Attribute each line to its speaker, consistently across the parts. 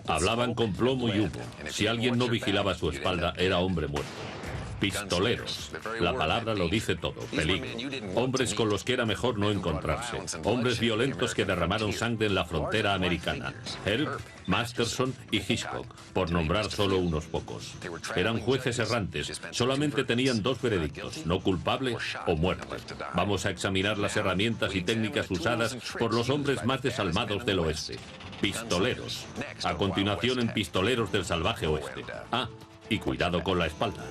Speaker 1: Hablaban con plomo y humo. Si alguien no vigilaba a su espalda, era hombre muerto. Pistoleros. La palabra lo dice todo. Peligro. Hombres con los que era mejor no encontrarse. Hombres violentos que derramaron sangre en la frontera americana. Earp, Masterson y Hitchcock, por nombrar solo unos pocos. Eran jueces errantes. Solamente tenían dos veredictos: no culpable o muerte. Vamos a examinar las herramientas y técnicas usadas por los hombres más desalmados del oeste. Pistoleros. A continuación en Pistoleros del Salvaje Oeste. Ah, y cuidado con la espalda.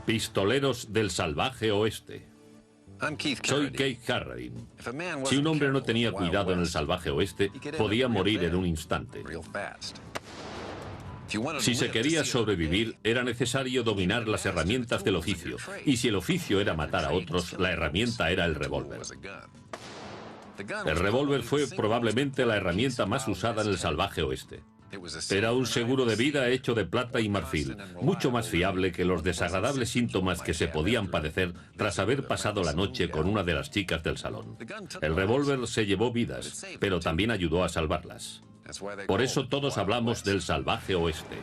Speaker 1: Pistoleros del Salvaje Oeste. Soy Keith Carradine. Si un hombre no tenía cuidado en el Salvaje Oeste, podía morir en un instante. Si se quería sobrevivir, era necesario dominar las herramientas del oficio. Y si el oficio era matar a otros, la herramienta era el revólver. El revólver fue probablemente la herramienta más usada en el Salvaje Oeste. Era un seguro de vida hecho de plata y marfil, mucho más fiable que los desagradables síntomas que se podían padecer tras haber pasado la noche con una de las chicas del salón. El revólver se llevó vidas, pero también ayudó a salvarlas. Por eso todos hablamos del Salvaje Oeste.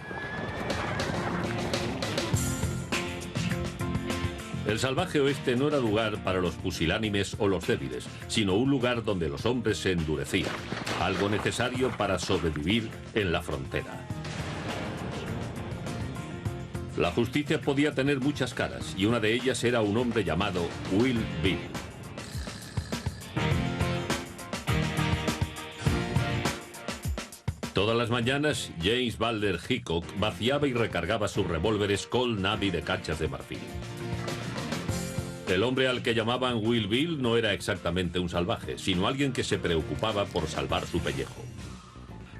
Speaker 1: El Salvaje Oeste no era lugar para los pusilánimes o los débiles, sino un lugar donde los hombres se endurecían, algo necesario para sobrevivir en la frontera. La justicia podía tener muchas caras, y una de ellas era un hombre llamado Wild Bill. Todas las mañanas, James Balder Hickok vaciaba y recargaba sus revólveres Colt Navy de cachas de marfil. El hombre al que llamaban Wild Bill no era exactamente un salvaje, sino alguien que se preocupaba por salvar su pellejo.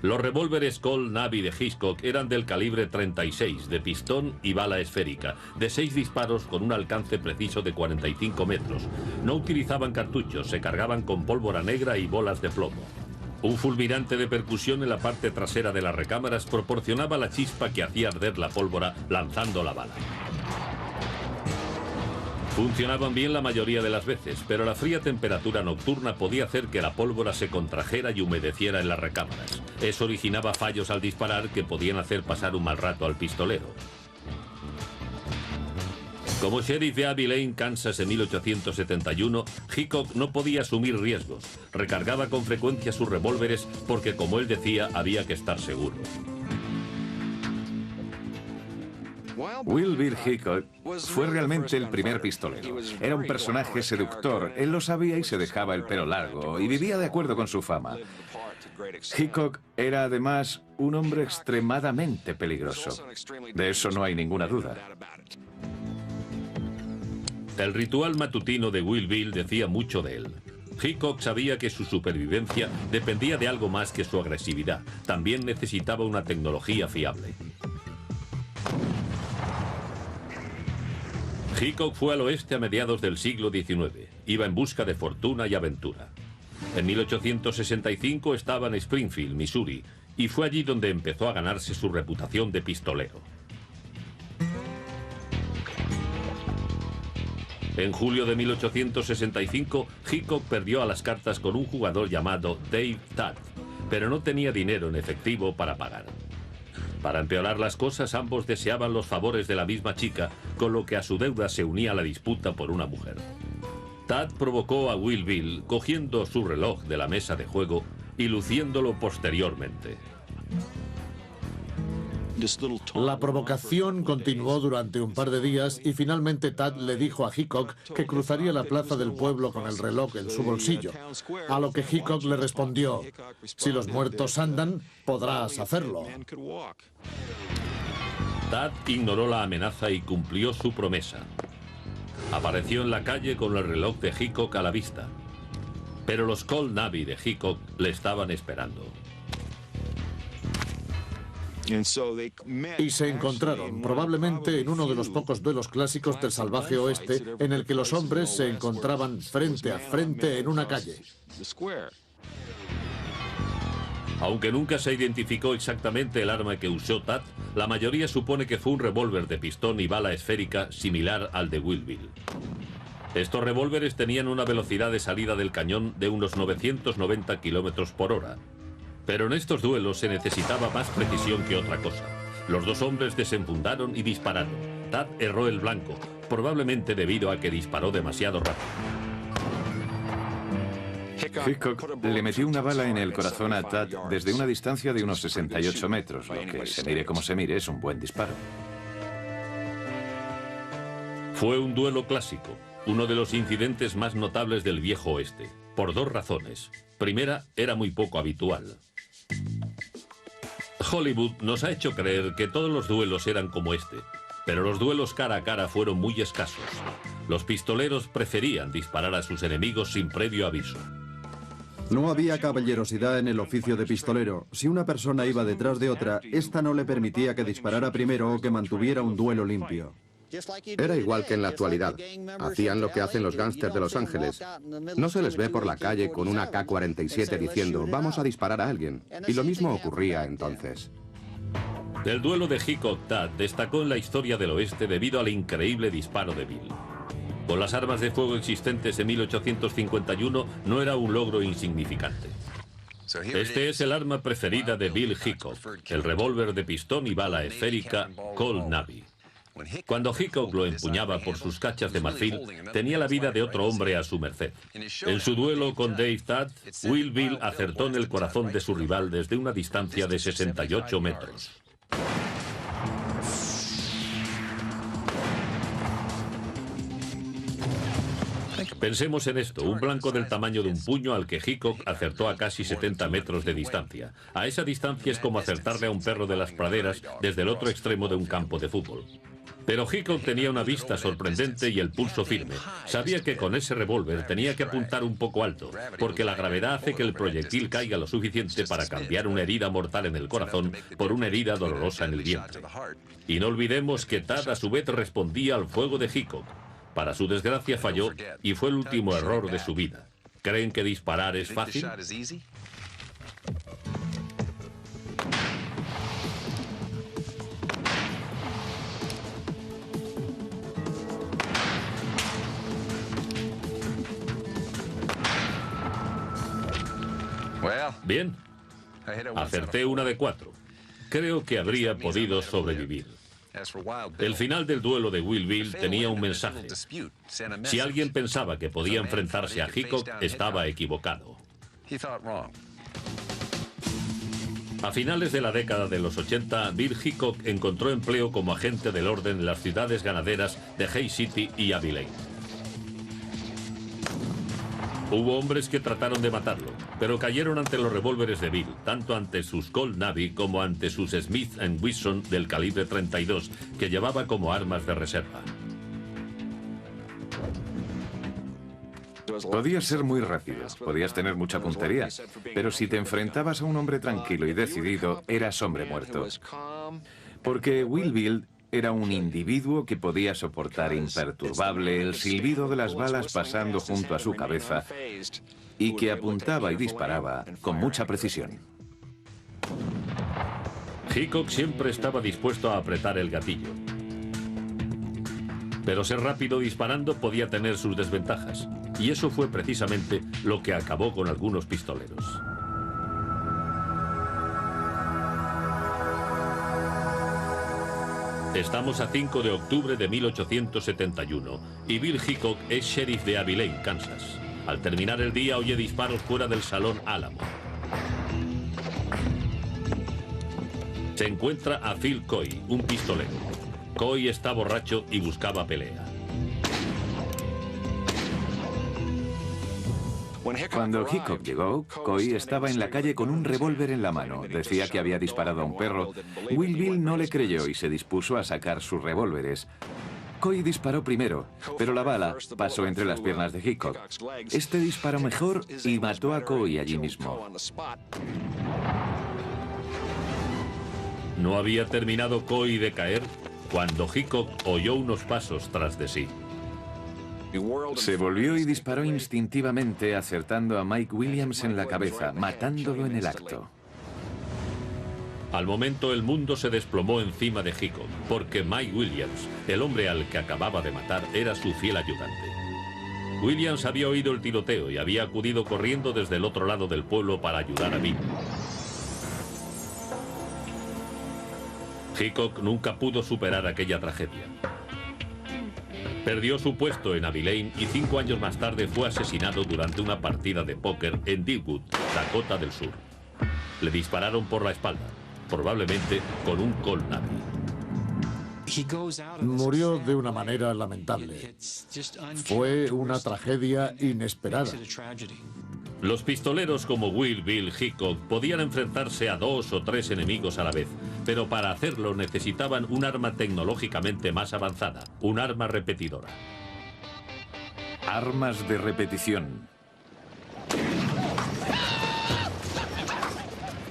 Speaker 1: Los revólveres Colt Navy de Hitchcock eran del calibre 36, de pistón y bala esférica, de 6 disparos con un alcance preciso de 45 metros. No utilizaban cartuchos, se cargaban con pólvora negra y bolas de plomo. Un fulminante de percusión en la parte trasera de las recámaras proporcionaba la chispa que hacía arder la pólvora lanzando la bala. Funcionaban bien la mayoría de las veces, pero la fría temperatura nocturna podía hacer que la pólvora se contrajera y humedeciera en las recámaras. Eso originaba fallos al disparar que podían hacer pasar un mal rato al pistolero. Como sheriff de Abbey Lane, Kansas en 1871, Hickok no podía asumir riesgos. Recargaba con frecuencia sus revólveres porque, como él decía, había que estar seguro.
Speaker 2: Wild Bill Hickok fue realmente el primer pistolero. Era un personaje seductor, él lo sabía y se dejaba el pelo largo, y vivía de acuerdo con su fama. Hickok era además un hombre extremadamente peligroso. De eso no hay ninguna duda.
Speaker 1: El ritual matutino de Wild Bill decía mucho de él. Hickok sabía que su supervivencia dependía de algo más que su agresividad. También necesitaba una tecnología fiable. Hickok fue al oeste a mediados del siglo XIX. Iba en busca de fortuna y aventura. En 1865 estaba en Springfield, Missouri, y fue allí donde empezó a ganarse su reputación de pistolero. En julio de 1865, Hickok perdió a las cartas con un jugador llamado Dave Tadd, pero no tenía dinero en efectivo para pagar. Para empeorar las cosas, ambos deseaban los favores de la misma chica, con lo que a su deuda se unía la disputa por una mujer. Tadd provocó a Wild Bill cogiendo su reloj de la mesa de juego y luciéndolo posteriormente.
Speaker 3: La provocación continuó durante un par de días y finalmente Tadd le dijo a Hickok que cruzaría la plaza del pueblo con el reloj en su bolsillo, a lo que Hickok le respondió: si los muertos andan, podrás hacerlo.
Speaker 1: Tadd ignoró la amenaza y cumplió su promesa. Apareció en la calle con el reloj de Hickok a la vista, pero los Colt Navy de Hickok le estaban esperando.
Speaker 3: Y se encontraron, probablemente en uno de los pocos duelos clásicos del Salvaje Oeste, en el que los hombres se encontraban frente a frente en una calle.
Speaker 1: Aunque nunca se identificó exactamente el arma que usó Tad, la mayoría supone que fue un revólver de pistón y bala esférica similar al de Wild Bill. Estos revólveres tenían una velocidad de salida del cañón de unos 990 kilómetros por hora. Pero en estos duelos se necesitaba más precisión que otra cosa. Los dos hombres desenfundaron y dispararon. Tad erró el blanco, probablemente debido a que disparó demasiado rápido.
Speaker 2: Hickok le metió una bala en el corazón a Tad desde una distancia de unos 68 metros, lo que, se mire como se mire, es un buen disparo.
Speaker 1: Fue un duelo clásico, uno de los incidentes más notables del viejo oeste, por dos razones. Primera, era muy poco habitual. Hollywood nos ha hecho creer que todos los duelos eran como este, pero los duelos cara a cara fueron muy escasos. Los pistoleros preferían disparar a sus enemigos sin previo aviso.
Speaker 4: No había caballerosidad en el oficio de pistolero. Si una persona iba detrás de otra, esta no le permitía que disparara primero o que mantuviera un duelo limpio.
Speaker 5: Era igual que en la actualidad. Hacían lo que hacen los gángsters de Los Ángeles. No se les ve por la calle con una K-47 diciendo «vamos a disparar a alguien». Y lo mismo ocurría entonces.
Speaker 1: El duelo de Hickok-Tad destacó en la historia del oeste debido al increíble disparo de Bill. Con las armas de fuego existentes en 1851 no era un logro insignificante. Este es el arma preferida de Bill Hickok, el revólver de pistón y bala esférica Colt Navy. Cuando Hickok lo empuñaba por sus cachas de marfil, tenía la vida de otro hombre a su merced. En su duelo con Dave Tad, Wild Bill acertó en el corazón de su rival desde una distancia de 68 metros. Pensemos en esto, un blanco del tamaño de un puño al que Hickok acertó a casi 70 metros de distancia. A esa distancia es como acertarle a un perro de las praderas desde el otro extremo de un campo de fútbol. Pero Hickok tenía una vista sorprendente y el pulso firme. Sabía que con ese revólver tenía que apuntar un poco alto, porque la gravedad hace que el proyectil caiga lo suficiente para cambiar una herida mortal en el corazón por una herida dolorosa en el vientre. Y no olvidemos que Tad a su vez respondía al fuego de Hickok. Para su desgracia falló y fue el último error de su vida. ¿Creen que disparar es fácil? Bien, acerté una de 4. Creo que habría podido sobrevivir. El final del duelo de Wild Bill tenía un mensaje. Si alguien pensaba que podía enfrentarse a Hickok, estaba equivocado. A finales de la década de los 80, Bill Hickok encontró empleo como agente del orden en las ciudades ganaderas de Hays City y Abilene. Hubo hombres que trataron de matarlo, pero cayeron ante los revólveres de Bill, tanto ante sus Colt Navy como ante sus Smith & Wesson del calibre 32, que llevaba como armas de reserva.
Speaker 2: Podías ser muy rápido, podías tener mucha puntería, pero si te enfrentabas a un hombre tranquilo y decidido, eras hombre muerto. Porque Wild Bill era un individuo que podía soportar imperturbable el silbido de las balas pasando junto a su cabeza y que apuntaba y disparaba con mucha precisión.
Speaker 1: Hickok siempre estaba dispuesto a apretar el gatillo. Pero ser rápido disparando podía tener sus desventajas, y eso fue precisamente lo que acabó con algunos pistoleros. Estamos a 5 de octubre de 1871 y Bill Hickok es sheriff de Abilene, Kansas. Al terminar el día oye disparos fuera del Salón Álamo. Se encuentra a Phil Coy, un pistolero. Coy está borracho y buscaba pelea.
Speaker 2: Cuando Hickok llegó, Coy estaba en la calle con un revólver en la mano. Decía que había disparado a un perro. Wild Bill no le creyó y se dispuso a sacar sus revólveres. Coy disparó primero, pero la bala pasó entre las piernas de Hickok. Este disparó mejor y mató a Coy allí mismo.
Speaker 1: No había terminado Coy de caer cuando Hickok oyó unos pasos tras de sí.
Speaker 2: Se volvió y disparó instintivamente, acertando a Mike Williams en la cabeza, matándolo en el acto.
Speaker 1: Al momento el mundo se desplomó encima de Hickok, porque Mike Williams, el hombre al que acababa de matar, era su fiel ayudante. Williams había oído el tiroteo y había acudido corriendo desde el otro lado del pueblo para ayudar a Bill. Hickok nunca pudo superar aquella tragedia. Perdió su puesto en Abilene y 5 años más tarde fue asesinado durante una partida de póker en Deadwood, Dakota del Sur. Le dispararon por la espalda, probablemente con un Colt Navy.
Speaker 3: Murió de una manera lamentable. Fue una tragedia inesperada.
Speaker 1: Los pistoleros como Will Bill Hickok podían enfrentarse a 2 o 3 enemigos a la vez, pero para hacerlo necesitaban un arma tecnológicamente más avanzada, un arma repetidora.
Speaker 2: Armas de repetición.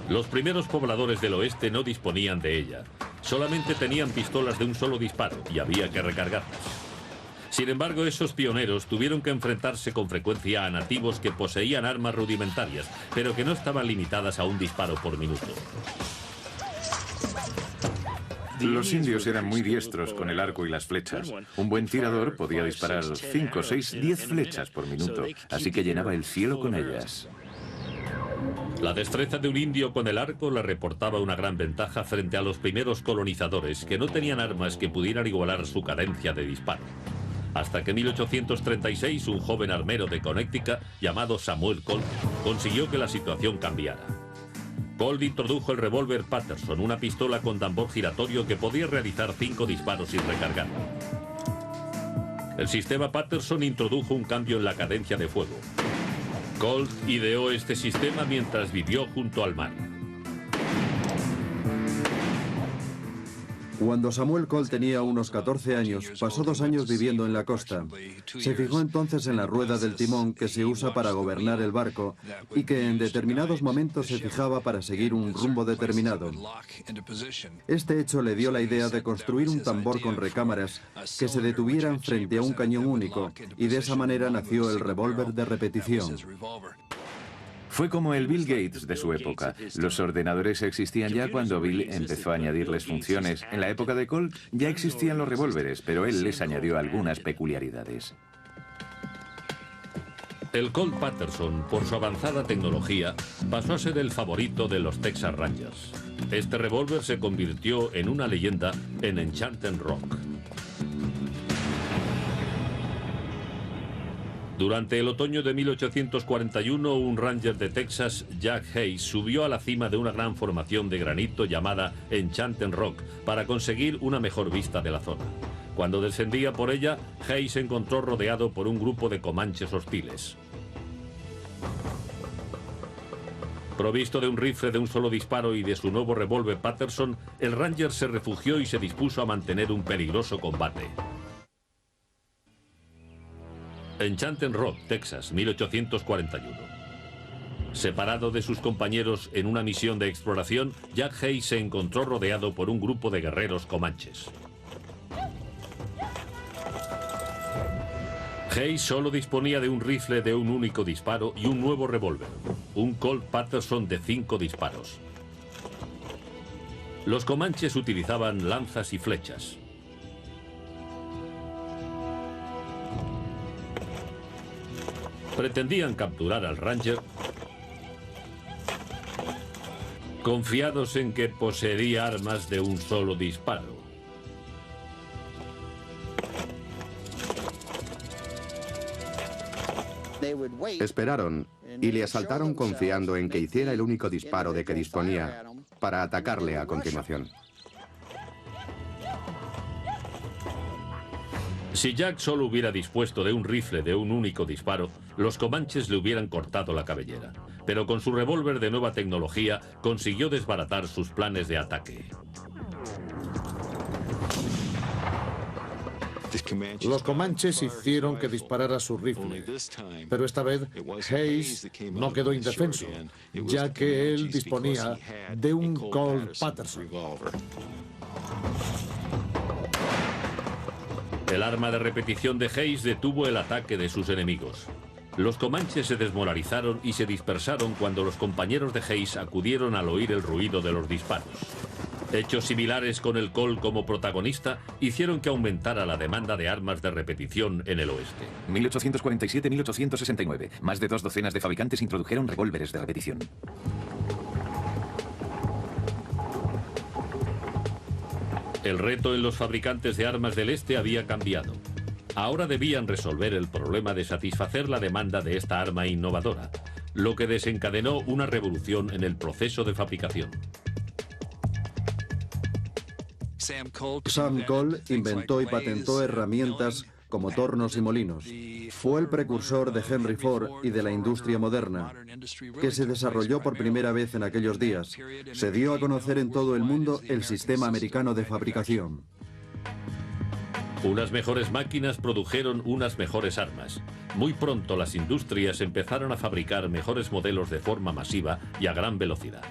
Speaker 1: Los primeros pobladores del oeste no disponían de ella. Solamente tenían pistolas de un solo disparo y había que recargarlas. Sin embargo, esos pioneros tuvieron que enfrentarse con frecuencia a nativos que poseían armas rudimentarias, pero que no estaban limitadas a un disparo por minuto.
Speaker 2: Los indios eran muy diestros con el arco y las flechas. Un buen tirador podía disparar 5, 6, 10 flechas por minuto, así que llenaba el cielo con ellas.
Speaker 1: La destreza de un indio con el arco le reportaba una gran ventaja frente a los primeros colonizadores, que no tenían armas que pudieran igualar su cadencia de disparo. Hasta que en 1836 un joven armero de Connecticut llamado Samuel Colt consiguió que la situación cambiara. Colt introdujo el revólver Patterson, una pistola con tambor giratorio que podía realizar 5 disparos sin recargar. El sistema Patterson introdujo un cambio en la cadencia de fuego. Colt ideó este sistema mientras vivió junto al mar.
Speaker 4: Cuando Samuel Colt tenía unos 14 años, pasó 2 años viviendo en la costa. Se fijó entonces en la rueda del timón que se usa para gobernar el barco y que en determinados momentos se fijaba para seguir un rumbo determinado. Este hecho le dio la idea de construir un tambor con recámaras que se detuvieran frente a un cañón único, y de esa manera nació el revólver de repetición.
Speaker 2: Fue como el Bill Gates de su época. Los ordenadores existían ya cuando Bill empezó a añadirles funciones. En la época de Colt ya existían los revólveres, pero él les añadió algunas peculiaridades.
Speaker 1: El Colt Patterson, por su avanzada tecnología, pasó a ser el favorito de los Texas Rangers. Este revólver se convirtió en una leyenda en Enchanted Rock. Durante el otoño de 1841, un ranger de Texas, Jack Hayes, subió a la cima de una gran formación de granito llamada Enchanted Rock para conseguir una mejor vista de la zona. Cuando descendía por ella, Hayes se encontró rodeado por un grupo de comanches hostiles. Provisto de un rifle de un solo disparo y de su nuevo revólver Patterson, el ranger se refugió y se dispuso a mantener un peligroso combate. Enchanted Rock, Texas, 1841. Separado de sus compañeros en una misión de exploración, Jack Hayes se encontró rodeado por un grupo de guerreros comanches. Hayes solo disponía de un rifle de un único disparo y un nuevo revólver, un Colt Patterson de 5 disparos. Los comanches utilizaban lanzas y flechas. Pretendían capturar al ranger, confiados en que poseería armas de un solo disparo.
Speaker 5: Esperaron y le asaltaron confiando en que hiciera el único disparo de que disponía para atacarle a continuación.
Speaker 1: Si Jack solo hubiera dispuesto de un rifle de un único disparo, los comanches le hubieran cortado la cabellera. Pero con su revólver de nueva tecnología consiguió desbaratar sus planes de ataque.
Speaker 3: Los comanches hicieron que disparara su rifle, pero esta vez Hayes no quedó indefenso, ya que él disponía de un Colt Patterson.
Speaker 1: El arma de repetición de Hayes detuvo el ataque de sus enemigos. Los comanches se desmoralizaron y se dispersaron cuando los compañeros de Hayes acudieron al oír el ruido de los disparos. Hechos similares con el Colt como protagonista hicieron que aumentara la demanda de armas de repetición en el oeste.
Speaker 2: 1847-1869. Más de 2 docenas de fabricantes introdujeron revólveres de repetición.
Speaker 1: El reto en los fabricantes de armas del este había cambiado. Ahora debían resolver el problema de satisfacer la demanda de esta arma innovadora, lo que desencadenó una revolución en el proceso de fabricación.
Speaker 4: Sam Cole inventó y patentó herramientas como tornos y molinos. Fue el precursor de Henry Ford y de la industria moderna, que se desarrolló por primera vez en aquellos días. Se dio a conocer en todo el mundo el sistema americano de fabricación.
Speaker 1: Unas mejores máquinas produjeron unas mejores armas. Muy pronto las industrias empezaron a fabricar mejores modelos de forma masiva y a gran velocidad.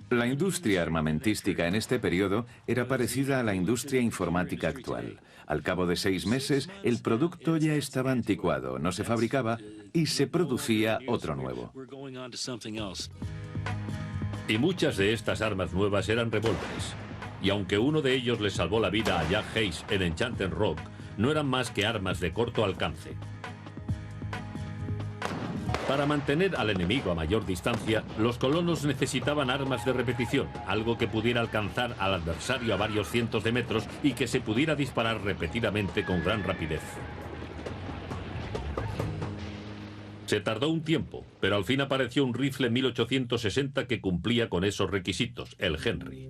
Speaker 2: La industria armamentística en este periodo era parecida a la industria informática actual. Al cabo de 6 meses, el producto ya estaba anticuado, no se fabricaba y se producía otro nuevo.
Speaker 1: Y muchas de estas armas nuevas eran revólveres. Y aunque uno de ellos le salvó la vida a Jack Hayes en Enchanted Rock, no eran más que armas de corto alcance. Para mantener al enemigo a mayor distancia, los colonos necesitaban armas de repetición, algo que pudiera alcanzar al adversario a varios cientos de metros y que se pudiera disparar repetidamente con gran rapidez. Se tardó un tiempo, pero al fin apareció un rifle en 1860 que cumplía con esos requisitos, el Henry.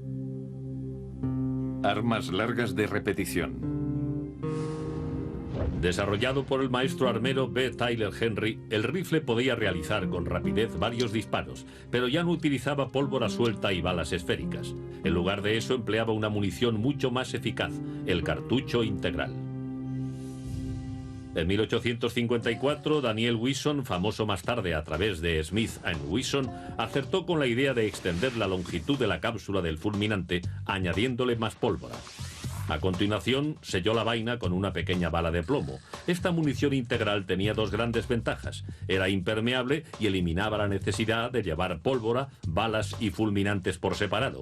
Speaker 2: Armas largas de repetición.
Speaker 1: Desarrollado por el maestro armero B. Tyler Henry, el rifle podía realizar con rapidez varios disparos, pero ya no utilizaba pólvora suelta y balas esféricas. En lugar de eso empleaba una munición mucho más eficaz, el cartucho integral. En 1854, Daniel Wison, famoso más tarde a través de Smith & Wesson, acertó con la idea de extender la longitud de la cápsula del fulminante, añadiéndole más pólvora. A continuación, selló la vaina con una pequeña bala de plomo. Esta munición integral tenía 2 grandes ventajas. Era impermeable y eliminaba la necesidad de llevar pólvora, balas y fulminantes por separado.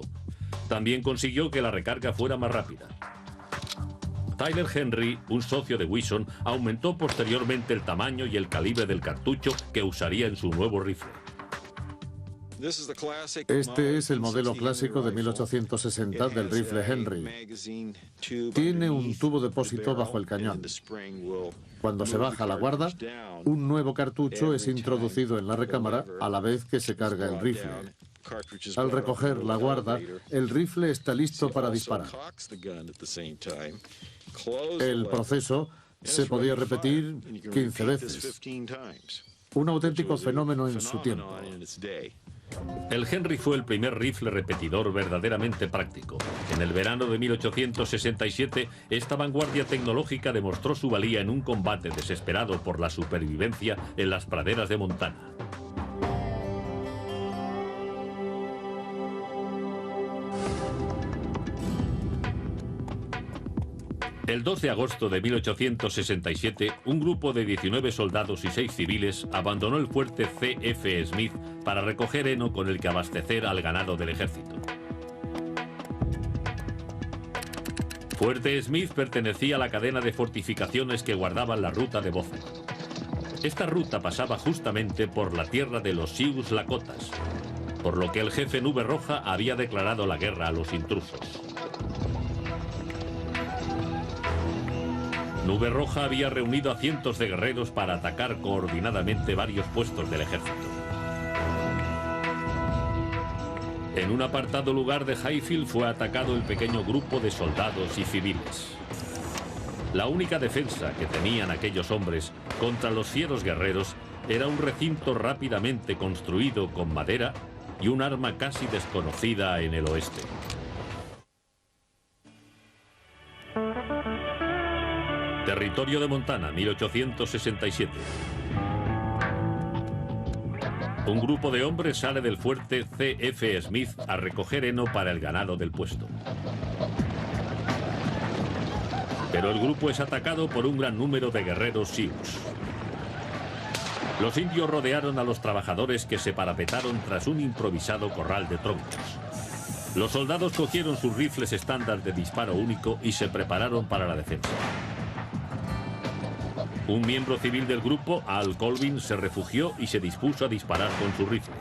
Speaker 1: También consiguió que la recarga fuera más rápida. Tyler Henry, un socio de Wison, aumentó posteriormente el tamaño y el calibre del cartucho que usaría en su nuevo rifle.
Speaker 3: Este es el modelo clásico de 1860 del rifle Henry. Tiene un tubo depósito bajo el cañón. Cuando se baja la guarda, un nuevo cartucho es introducido en la recámara a la vez que se carga el rifle. Al recoger la guarda, el rifle está listo para disparar. El proceso se podía repetir 15 veces. Un auténtico fenómeno en su tiempo.
Speaker 1: El Henry fue el primer rifle repetidor verdaderamente práctico. En el verano de 1867, esta vanguardia tecnológica demostró su valía en un combate desesperado por la supervivencia en las praderas de Montana. El 12 de agosto de 1867, un grupo de 19 soldados y 6 civiles abandonó el fuerte C.F. Smith para recoger heno con el que abastecer al ganado del ejército. Fuerte Smith pertenecía a la cadena de fortificaciones que guardaban la ruta de Bozeman. Esta ruta pasaba justamente por la tierra de los Sioux Lakotas, por lo que el jefe Nube Roja había declarado la guerra a los intrusos. Nube Roja había reunido a cientos de guerreros para atacar coordinadamente varios puestos del ejército. En un apartado lugar de Highfield fue atacado el pequeño grupo de soldados y civiles. La única defensa que tenían aquellos hombres contra los fieros guerreros era un recinto rápidamente construido con madera y un arma casi desconocida en el oeste. Territorio de Montana, 1867. Un grupo de hombres sale del fuerte C.F. Smith a recoger heno para el ganado del puesto. Pero el grupo es atacado por un gran número de guerreros Sioux. Los indios rodearon a los trabajadores que se parapetaron tras un improvisado corral de troncos. Los soldados cogieron sus rifles estándar de disparo único y se prepararon para la defensa. Un miembro civil del grupo, Al Colvin, se refugió y se dispuso a disparar con su rifle.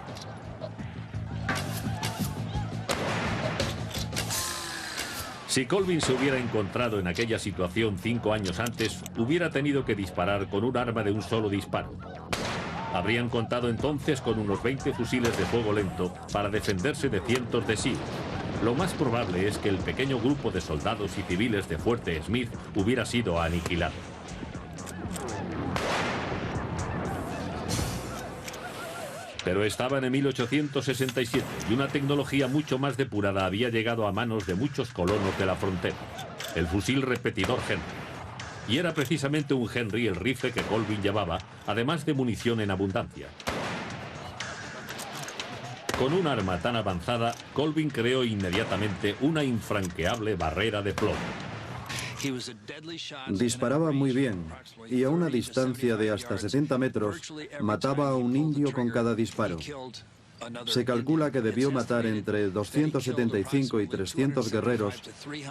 Speaker 1: Si Colvin se hubiera encontrado en aquella situación 5 años antes, hubiera tenido que disparar con un arma de un solo disparo. Habrían contado entonces con unos 20 fusiles de fuego lento para defenderse de cientos de SEALs. Lo más probable es que el pequeño grupo de soldados y civiles de Fuerte Smith hubiera sido aniquilado. Pero estaban en 1867 y una tecnología mucho más depurada había llegado a manos de muchos colonos de la frontera, el fusil repetidor Henry. Y era precisamente un Henry el rifle que Colvin llevaba, además de munición en abundancia. Con un arma tan avanzada, Colvin creó inmediatamente una infranqueable barrera de plomo.
Speaker 4: Disparaba muy bien y a una distancia de hasta 70 metros mataba a un indio con cada disparo. Se calcula que debió matar entre 275 y 300 guerreros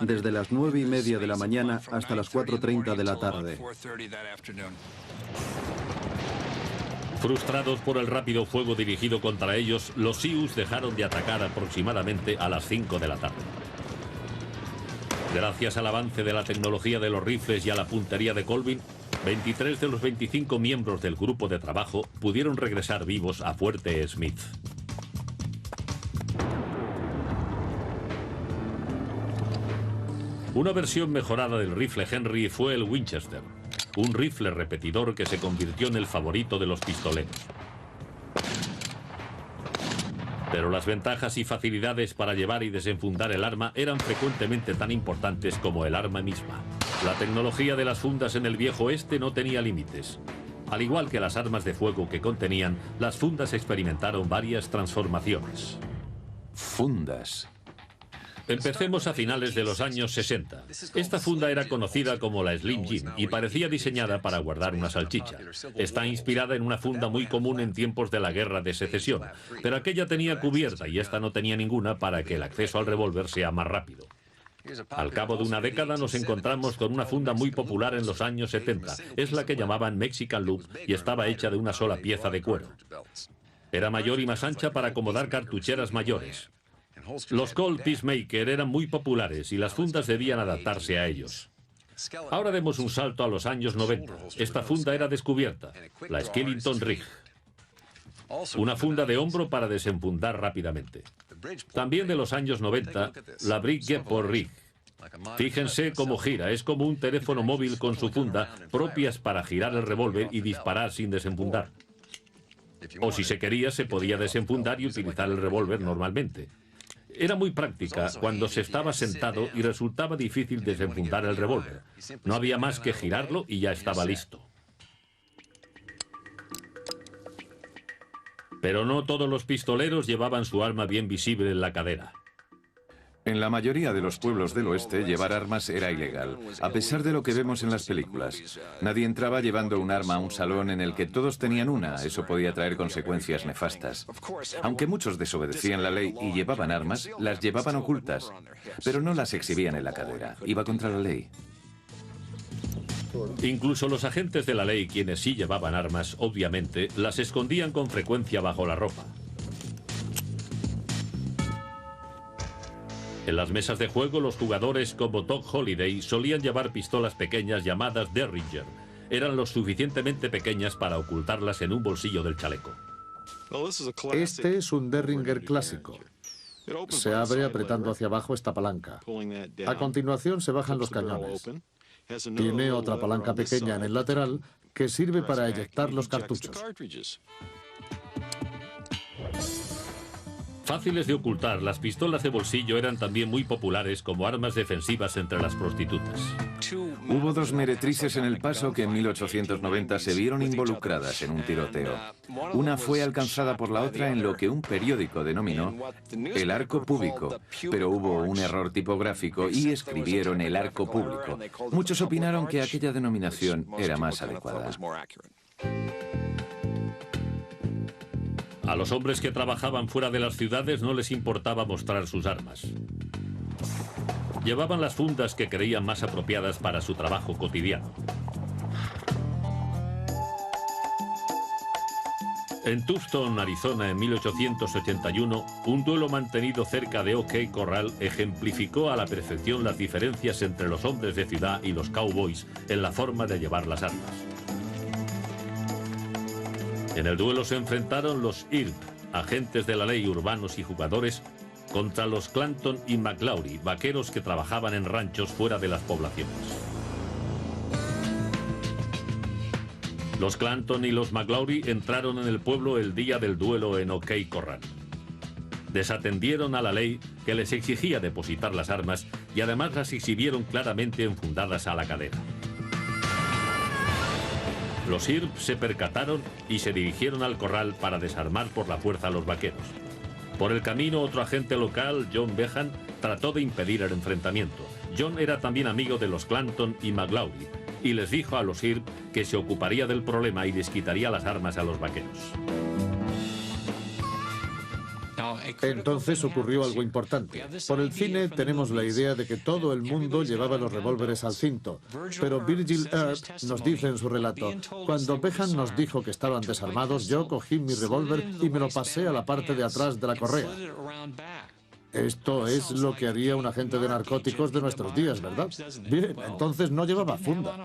Speaker 4: desde las 9:30 de la mañana hasta las 4:30 de la tarde.
Speaker 1: Frustrados por el rápido fuego dirigido contra ellos, los Sioux dejaron de atacar aproximadamente a las 5 de la tarde. Gracias al avance de la tecnología de los rifles y a la puntería de Colvin, 23 de los 25 miembros del grupo de trabajo pudieron regresar vivos a Fuerte Smith. Una versión mejorada del rifle Henry fue el Winchester, un rifle repetidor que se convirtió en el favorito de los pistoleros. Pero las ventajas y facilidades para llevar y desenfundar el arma eran frecuentemente tan importantes como el arma misma. La tecnología de las fundas en el viejo oeste no tenía límites. Al igual que las armas de fuego que contenían, las fundas experimentaron varias transformaciones.
Speaker 2: Fundas.
Speaker 1: Empecemos a finales de los años 60. Esta funda era conocida como la Slim Jim y parecía diseñada para guardar una salchicha. Está inspirada en una funda muy común en tiempos de la Guerra de Secesión, pero aquella tenía cubierta y esta no tenía ninguna para que el acceso al revólver sea más rápido. Al cabo de una década nos encontramos con una funda muy popular en los años 70. Es la que llamaban Mexican Loop y estaba hecha de una sola pieza de cuero. Era mayor y más ancha para acomodar cartucheras mayores. Los Colt Peacemaker eran muy populares y las fundas debían adaptarse a ellos. Ahora demos un salto a los años 90. Esta funda era descubierta, la Skellington Rig. Una funda de hombro para desenfundar rápidamente. También de los años 90, la Bridgeport Rig. Fíjense cómo gira, es como un teléfono móvil con su funda, propias para girar el revólver y disparar sin desenfundar. O si se quería, se podía desenfundar y utilizar el revólver normalmente. Era muy práctica cuando se estaba sentado y resultaba difícil desenfundar el revólver. No había más que girarlo y ya estaba listo. Pero no todos los pistoleros llevaban su arma bien visible en la cadera.
Speaker 2: En la mayoría de los pueblos del oeste, llevar armas era ilegal, a pesar de lo que vemos en las películas. Nadie entraba llevando un arma a un salón en el que todos tenían una. Eso podía traer consecuencias nefastas. Aunque muchos desobedecían la ley y llevaban armas, las llevaban ocultas, pero no las exhibían en la cadera. Iba contra la ley.
Speaker 1: Incluso los agentes de la ley, quienes sí llevaban armas, obviamente, las escondían con frecuencia bajo la ropa. En las mesas de juego, los jugadores como Doc Holliday solían llevar pistolas pequeñas llamadas Derringer. Eran lo suficientemente pequeñas para ocultarlas en un bolsillo del chaleco.
Speaker 3: Este es un Derringer clásico. Se abre apretando hacia abajo esta palanca. A continuación se bajan los cañones. Tiene otra palanca pequeña en el lateral que sirve para eyectar los cartuchos.
Speaker 1: Fáciles de ocultar, las pistolas de bolsillo eran también muy populares como armas defensivas entre las prostitutas.
Speaker 2: Hubo dos meretrices en El Paso que en 1890 se vieron involucradas en un tiroteo. Una fue alcanzada por la otra en lo que un periódico denominó el arco público, pero hubo un error tipográfico y escribieron el arco público. Muchos opinaron que aquella denominación era más adecuada.
Speaker 1: A los hombres que trabajaban fuera de las ciudades no les importaba mostrar sus armas. Llevaban las fundas que creían más apropiadas para su trabajo cotidiano. En Tucson, Arizona, en 1881, un duelo mantenido cerca de OK Corral ejemplificó a la perfección las diferencias entre los hombres de ciudad y los cowboys en la forma de llevar las armas. En el duelo se enfrentaron los IRB, agentes de la ley urbanos y jugadores, contra los Clanton y McLaury, vaqueros que trabajaban en ranchos fuera de las poblaciones. Los Clanton y los McLaury entraron en el pueblo el día del duelo en OK Corral. Desatendieron a la ley que les exigía depositar las armas y además las exhibieron claramente enfundadas a la cadera. Los IRB se percataron y se dirigieron al corral para desarmar por la fuerza a los vaqueros. Por el camino, otro agente local, John Behan, trató de impedir el enfrentamiento. John era también amigo de los Clanton y McLaury y les dijo a los IRB que se ocuparía del problema y les quitaría las armas a los vaqueros.
Speaker 3: Entonces ocurrió algo importante. Por el cine tenemos la idea de que todo el mundo llevaba los revólveres al cinto, pero Virgil Earp nos dice en su relato: cuando Behan nos dijo que estaban desarmados, yo cogí mi revólver y me lo pasé a la parte de atrás de la correa. Esto es lo que haría un agente de narcóticos de nuestros días, ¿verdad? Bien, entonces no llevaba funda.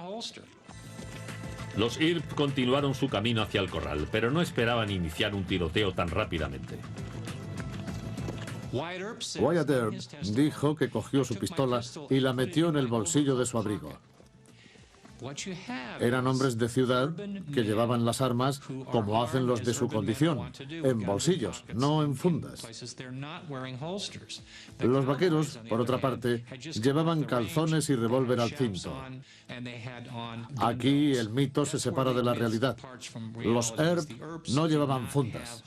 Speaker 1: Los IRB continuaron su camino hacia el corral, pero no esperaban iniciar un tiroteo tan rápidamente.
Speaker 3: Wyatt Earp dijo que cogió su pistola y la metió en el bolsillo de su abrigo. Eran hombres de ciudad que llevaban las armas como hacen los de su condición, en bolsillos, no en fundas. Los vaqueros, por otra parte, llevaban calzones y revólver al cinto. Aquí el mito se separa de la realidad. Los Earp no llevaban fundas.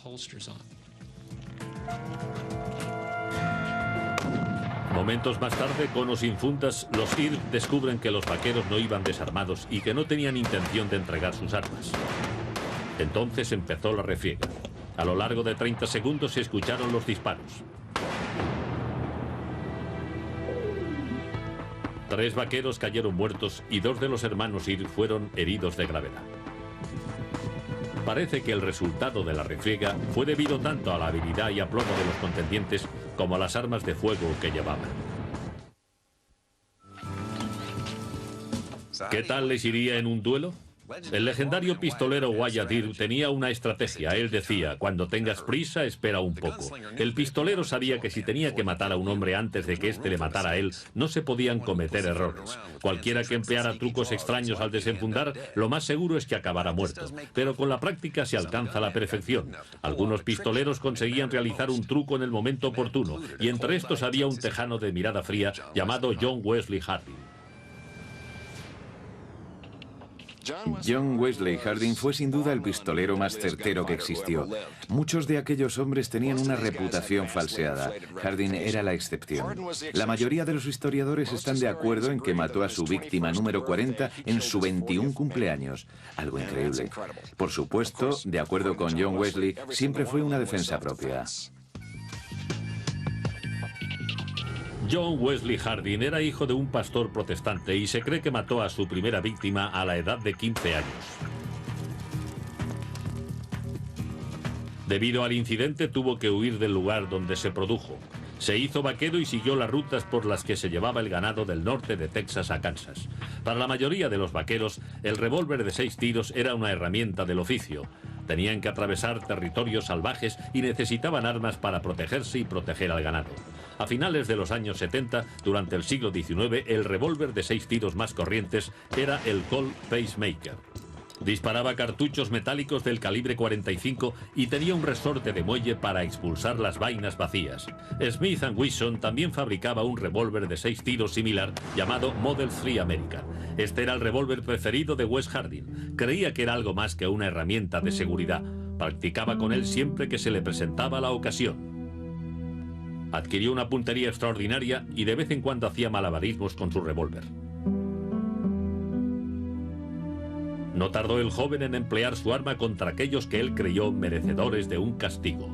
Speaker 1: Momentos más tarde, con o sin fundas, los IRB descubren que los vaqueros no iban desarmados y que no tenían intención de entregar sus armas. Entonces empezó la refriega. A lo largo de 30 segundos se escucharon los disparos. 3 vaqueros cayeron muertos y 2 de los hermanos IRB fueron heridos de gravedad. Parece que el resultado de la refriega fue debido tanto a la habilidad y aplomo de los contendientes como a las armas de fuego que llevaban. ¿Qué tal les iría en un duelo? El legendario pistolero Wyatt Earp tenía una estrategia. Él decía: cuando tengas prisa, espera un poco. El pistolero sabía que si tenía que matar a un hombre antes de que éste le matara a él, no se podían cometer errores. Cualquiera que empleara trucos extraños al desenfundar, lo más seguro es que acabara muerto. Pero con la práctica se alcanza la perfección. Algunos pistoleros conseguían realizar un truco en el momento oportuno, y entre estos había un tejano de mirada fría llamado John Wesley Harding.
Speaker 2: John Wesley Harding fue sin duda el pistolero más certero que existió. Muchos de aquellos hombres tenían una reputación falseada. Harding era la excepción. La mayoría de los historiadores están de acuerdo en que mató a su víctima número 40 en su 21 cumpleaños. Algo increíble. Por supuesto, de acuerdo con John Wesley, siempre fue una defensa propia.
Speaker 1: John Wesley Harding era hijo de un pastor protestante y se cree que mató a su primera víctima a la edad de 15 años. Debido al incidente, tuvo que huir del lugar donde se produjo. Se hizo vaquero y siguió las rutas por las que se llevaba el ganado del norte de Texas a Kansas. Para la mayoría de los vaqueros, el revólver de 6 tiros era una herramienta del oficio. Tenían que atravesar territorios salvajes y necesitaban armas para protegerse y proteger al ganado. A finales de los años 70, durante el siglo XIX, el revólver de 6 tiros más corrientes era el Colt Pacemaker. Disparaba cartuchos metálicos del calibre 45 y tenía un resorte de muelle para expulsar las vainas vacías. Smith & Wesson también fabricaba un revólver de 6 tiros similar llamado Model 3 American. Este era el revólver preferido de Wes Harding. Creía que era algo más que una herramienta de seguridad. Practicaba con él siempre que se le presentaba la ocasión. Adquirió una puntería extraordinaria y de vez en cuando hacía malabarismos con su revólver. No tardó el joven en emplear su arma contra aquellos que él creyó merecedores de un castigo.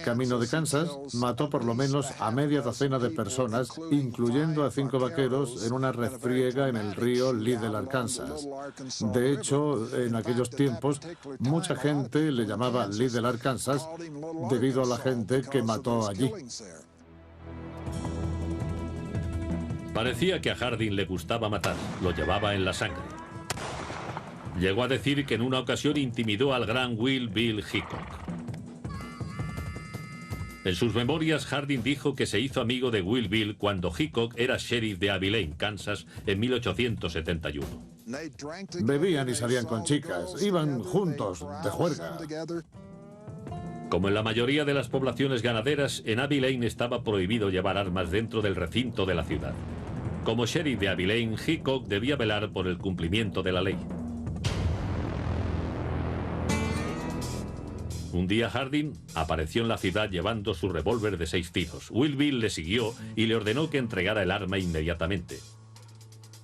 Speaker 3: Camino de Kansas, mató por lo menos a media docena de personas, incluyendo a 5 vaqueros en una refriega en el río Little Arkansas. De hecho, en aquellos tiempos, mucha gente le llamaba Little Arkansas debido a la gente que mató allí.
Speaker 1: Parecía que a Harding le gustaba matar, lo llevaba en la sangre. Llegó a decir que en una ocasión intimidó al gran Wild Bill Hickok. En sus memorias, Harding dijo que se hizo amigo de Wild Bill cuando Hickok era sheriff de Abilene, Kansas, en 1871.
Speaker 3: Bebían y salían con chicas, iban juntos de juerga.
Speaker 1: Como en la mayoría de las poblaciones ganaderas, en Abilene estaba prohibido llevar armas dentro del recinto de la ciudad. Como sheriff de Abilene, Hickok debía velar por el cumplimiento de la ley. Un día Harding apareció en la ciudad llevando su revólver de 6 tiros. Wild Bill le siguió y le ordenó que entregara el arma inmediatamente.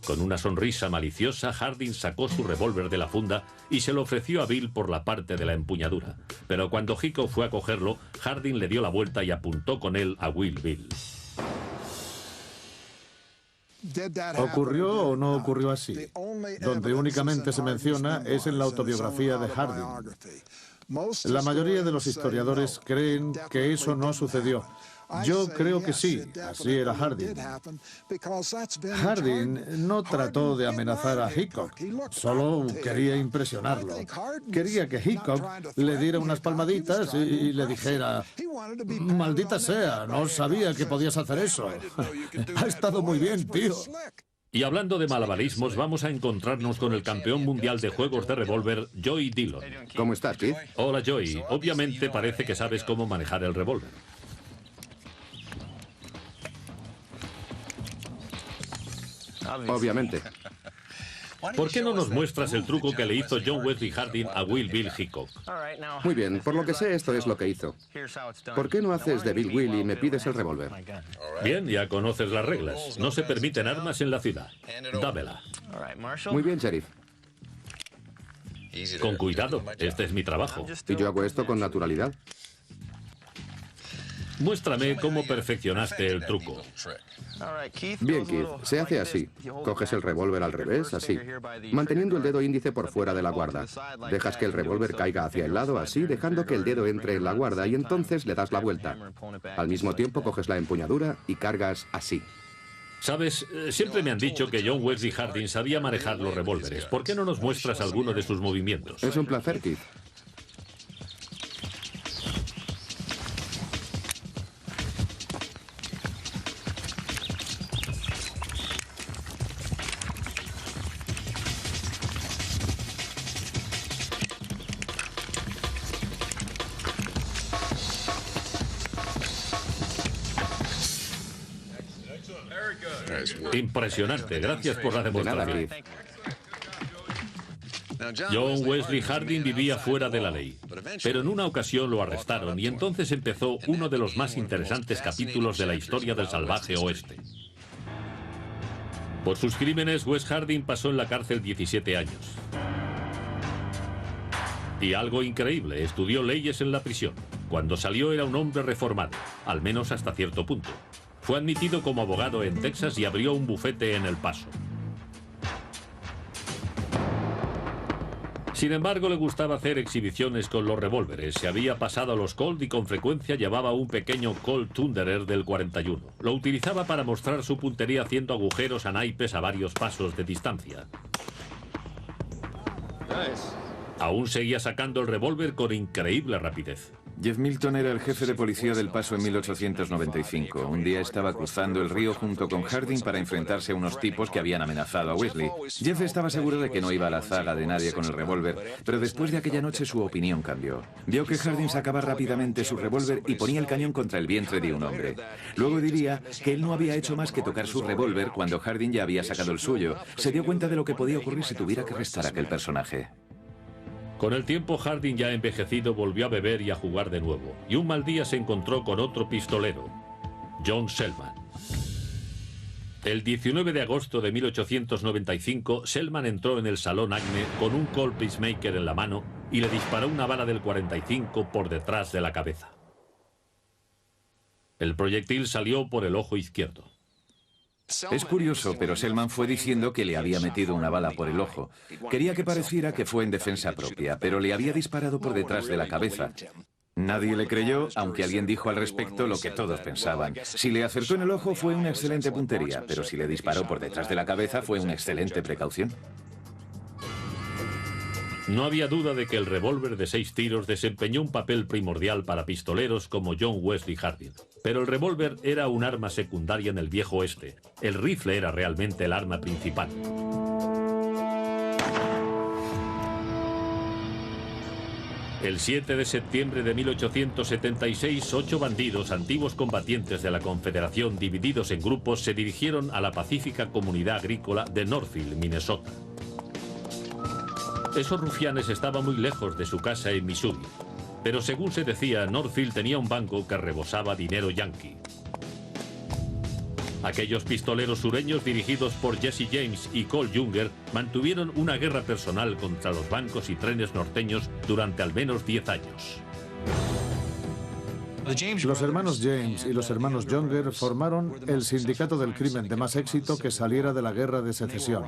Speaker 1: Con una sonrisa maliciosa, Harding sacó su revólver de la funda y se lo ofreció a Bill por la parte de la empuñadura. Pero cuando Hickok fue a cogerlo, Harding le dio la vuelta y apuntó con él a Wild Bill.
Speaker 3: ¿Ocurrió o no ocurrió así? Donde únicamente se menciona es en la autobiografía de Harding. La mayoría de los historiadores creen que eso no sucedió. Yo creo que sí, así era Harding. Harding no trató de amenazar a Hickok, solo quería impresionarlo. Quería que Hickok le diera unas palmaditas y le dijera: maldita sea, no sabía que podías hacer eso. Ha estado muy bien, tío.
Speaker 1: Y hablando de malabarismos, vamos a encontrarnos con el campeón mundial de juegos de revólver, Joey Dillon.
Speaker 5: ¿Cómo estás, Keith?
Speaker 1: Hola, Joey. Obviamente parece que sabes cómo manejar el revólver.
Speaker 5: Obviamente.
Speaker 1: ¿Por qué no nos muestras el truco que le hizo John Wesley Harding a Wild Bill Hickok?
Speaker 5: Muy bien, por lo que sé, esto es lo que hizo. ¿Por qué no haces de Bill Will y me pides el revólver?
Speaker 1: Bien, ya conoces las reglas. No se permiten armas en la ciudad. Dámela.
Speaker 5: Muy bien, sheriff.
Speaker 1: Con cuidado, este es mi trabajo.
Speaker 5: Y yo hago esto con naturalidad.
Speaker 1: Muéstrame cómo perfeccionaste el truco.
Speaker 5: Bien, Keith, se hace así. Coges el revólver al revés, así, manteniendo el dedo índice por fuera de la guarda. Dejas que el revólver caiga hacia el lado, así, dejando que el dedo entre en la guarda y entonces le das la vuelta. Al mismo tiempo coges la empuñadura y cargas así.
Speaker 1: Sabes, siempre me han dicho que John Wesley Harding sabía manejar los revólveres. ¿Por qué no nos muestras alguno de sus movimientos?
Speaker 5: Es un placer, Keith.
Speaker 1: Impresionante, gracias por la demostración. John Wesley Harding vivía fuera de la ley, pero en una ocasión lo arrestaron y entonces empezó uno de los más interesantes capítulos de la historia del salvaje oeste. Por sus crímenes, Wes Harding pasó en la cárcel 17 años. Y algo increíble, estudió leyes en la prisión. Cuando salió era un hombre reformado, al menos hasta cierto punto. Fue admitido como abogado en Texas y abrió un bufete en El Paso. Sin embargo, le gustaba hacer exhibiciones con los revólveres. Se había pasado a los Colt y con frecuencia llevaba un pequeño Colt Thunderer del 41. Lo utilizaba para mostrar su puntería haciendo agujeros a naipes a varios pasos de distancia. Aún seguía sacando el revólver con increíble rapidez.
Speaker 2: Jeff Milton era el jefe de policía del Paso en 1895. Un día estaba cruzando el río junto con Harding para enfrentarse a unos tipos que habían amenazado a Wesley. Jeff estaba seguro de que no iba a la zaga de nadie con el revólver, pero después de aquella noche su opinión cambió. Vio que Harding sacaba rápidamente su revólver y ponía el cañón contra el vientre de un hombre. Luego diría que él no había hecho más que tocar su revólver cuando Harding ya había sacado el suyo. Se dio cuenta de lo que podía ocurrir si tuviera que arrestar a aquel personaje.
Speaker 1: Con el tiempo, Harding, ya envejecido, volvió a beber y a jugar de nuevo. Y un mal día se encontró con otro pistolero, John Selman. El 19 de agosto de 1895, Selman entró en el Salón Acme con un Colt Peacemaker en la mano y le disparó una bala del 45 por detrás de la cabeza. El proyectil salió por el ojo izquierdo.
Speaker 2: Es curioso, pero Selman fue diciendo que le había metido una bala por el ojo. Quería que pareciera que fue en defensa propia, pero le había disparado por detrás de la cabeza. Nadie le creyó, aunque alguien dijo al respecto lo que todos pensaban. Si le acertó en el ojo fue una excelente puntería, pero si le disparó por detrás de la cabeza fue una excelente precaución.
Speaker 1: No había duda de que el revólver de 6 tiros desempeñó un papel primordial para pistoleros como John Wesley Hardin. Pero el revólver era un arma secundaria en el viejo oeste. El rifle era realmente el arma principal. El 7 de septiembre de 1876, 8 bandidos, antiguos combatientes de la Confederación, divididos en grupos, se dirigieron a la pacífica comunidad agrícola de Northfield, Minnesota. Esos rufianes estaban muy lejos de su casa en Missouri, pero según se decía, Northfield tenía un banco que rebosaba dinero yanqui. Aquellos pistoleros sureños, dirigidos por Jesse James y Cole Younger, mantuvieron una guerra personal contra los bancos y trenes norteños durante al menos 10 años.
Speaker 3: Los hermanos James y los hermanos Younger formaron el sindicato del crimen de más éxito que saliera de la guerra de secesión.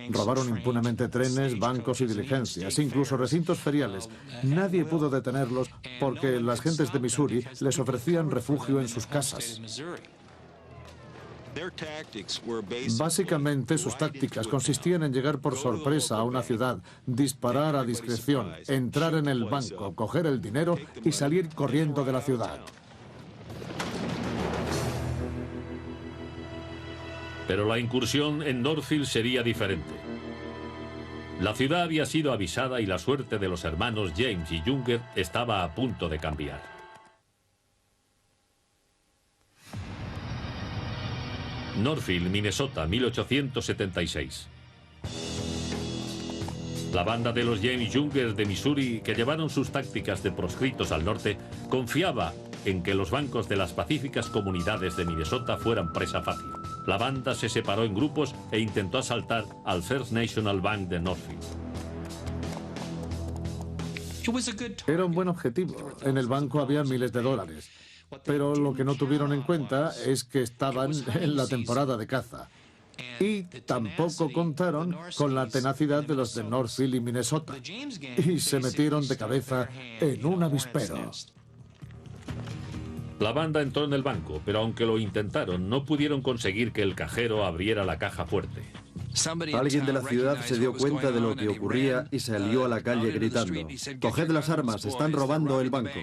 Speaker 3: Robaron impunemente trenes, bancos y diligencias, incluso recintos feriales. Nadie pudo detenerlos porque las gentes de Missouri les ofrecían refugio en sus casas. Básicamente, sus tácticas consistían en llegar por sorpresa a una ciudad, disparar a discreción, entrar en el banco, coger el dinero y salir corriendo de la ciudad.
Speaker 1: Pero la incursión en Northfield sería diferente. La ciudad había sido avisada y la suerte de los hermanos James y Younger estaba a punto de cambiar. Northfield, Minnesota, 1876. La banda de los James Younger de Missouri, que llevaron sus tácticas de proscritos al norte, confiaba en que los bancos de las pacíficas comunidades de Minnesota fueran presa fácil. La banda se separó en grupos e intentó asaltar al First National Bank de Northfield.
Speaker 3: Era un buen objetivo. En el banco había miles de dólares. Pero lo que no tuvieron en cuenta es que estaban en la temporada de caza. Y tampoco contaron con la tenacidad de los de Northfield y Minnesota. Y se metieron de cabeza en un avispero.
Speaker 1: La banda entró en el banco, pero aunque lo intentaron, no pudieron conseguir que el cajero abriera la caja fuerte.
Speaker 4: Alguien de la ciudad se dio cuenta de lo que ocurría y salió a la calle gritando: «¡Coged las armas! ¡Están robando el banco!».